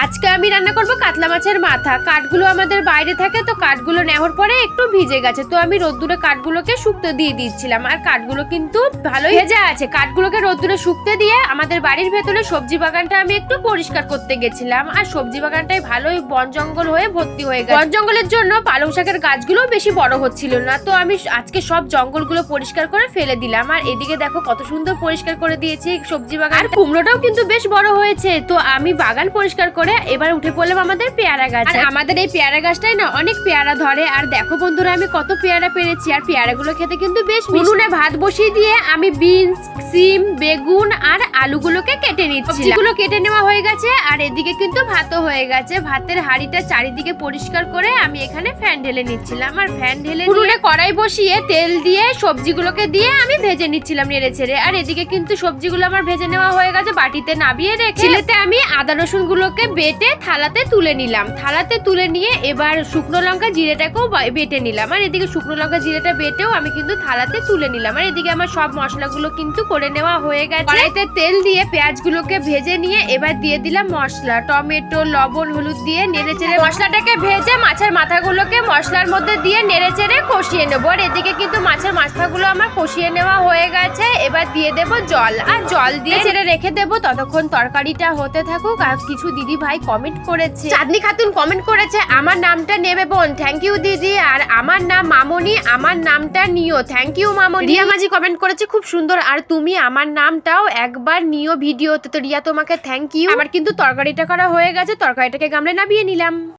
আজকে আমি রান্না করব কাতলা মাছের মাথা। কাঠগুলো আমাদের বাইরে থাকে, তো কাঠগুলো নেওয়ার পরে একটু ভিজে গেছে, তো আমি রোদ্দুরে কাঠগুলোকে শুকতে দিয়ে দিচ্ছিলাম। আর কাঠগুলো কিন্তু ভালোই ভেজা আছে। কাঠগুলোকে রোদ্দুরে শুকতে দিয়ে আমাদের বাড়ির ভেতরে সবজি বাগানটা আমি একটু পরিষ্কার করতে গেছিলাম। আর সবজি বাগানটাই ভালোই বন জঙ্গল হয়ে ভর্তি হয়ে গেছে। বন জঙ্গলের জন্য পালং শাকের গাছগুলো বেশি বড় হচ্ছিল না, তো আমি আজকে সব জঙ্গলগুলো পরিষ্কার করে ফেলে দিলাম। আর এদিকে দেখো কত সুন্দর পরিষ্কার করে দিয়েছি সবজি বাগান। আর কুমড়োটাও কিন্তু বেশ বড় হয়েছে। তো আমি বাগান পরিষ্কার করে এবার উঠে পড়লাম আমাদের পেয়ারা গাছ। আর আমাদের এই পেয়ারা গাছটাই না অনেক পেয়ারা ধরে। আর দেখো বন্ধুরা, আমি কত পেয়ারা পেরেছি। আর পেয়ারাগুলো খেতে কিন্তু বেশ উনুনে ভাত বসিয়ে দিয়ে আমি বিনস, সিম, বেগুন আর আলুগুলোকে কেটে নিচ্ছি। সবজিগুলো কেটে নেওয়া হয়ে গেছে। আর এদিকে কিন্তু ভাতও হয়ে গেছে। ভাতের হাঁড়িটা চারিদিকে পরিষ্কার করে আমি এখানে ফ্যান ঢেলে নিচ্ছিলাম। আর ফ্যান ঢেলে উনুনে কড়াই বসিয়ে তেল দিয়ে সবজিগুলোকে দিয়ে আমি ভেজে নিচ্ছিলাম নেড়ে ছেড়ে। আর এদিকে কিন্তু সবজিগুলো আমার ভেজে নেওয়া হয়ে গেছে। বাটিতে নামিয়ে রেখে ছিলেতে আমি আদা রসুন গুলোকে বেটে থালাতে তুলে নিলাম। থালাতে তুলে নিয়ে এবার শুকনো লঙ্কা জিরেটাকেও বেটে নিলাম। আর এদিকে শুকনো লঙ্কা জিরেটা বেটেও আমি কিন্তু থালাতে তুলে নিলাম। আর এদিকে আমার সব মশলাগুলো কিন্তু করে নেওয়া হয়ে গেছে। কড়াইতে তেল দিয়ে পেঁয়াজগুলোকে ভেজে নিয়ে এবার দিয়ে দিলাম মশলা, টমেটো, লবণ, হলুদ দিয়ে নেড়ে চেড়ে মশলাটাকে ভেজে মাছের মাথাগুলোকে মশলার মধ্যে দিয়ে নেড়ে চেড়ে কষিয়ে নেবো। আর এদিকে কিন্তু মাছের মাথাগুলো আমার কষিয়ে নেওয়া হয়ে গেছে। এবার দিয়ে দেবো জল। আর জল দিয়ে ছেড়ে রেখে দেবো ততক্ষণ তরকারিটা হতে থাকুক। আর কিছু দিদি ভাই কমেন্ট করেছে, চাঁদনি খাতুন কমেন্ট করেছে আমার নামটা নেবে বোন, থ্যাংক ইউ দিদি। আর আমার নাম মামনি, আমার নামটা নিও, thank you Mamoni. Riya Majhi comment করেছে খুব সুন্দর, আর তুমি আমার নামটাও একবার নিও ভিডিওতে। তো রিয়া তোমাকে থ্যাংক ইউ। আমার কিন্তু তরকারিটা করা হয়ে গেছে, তরকারিটাকে গামলে নামিয়ে নিলাম।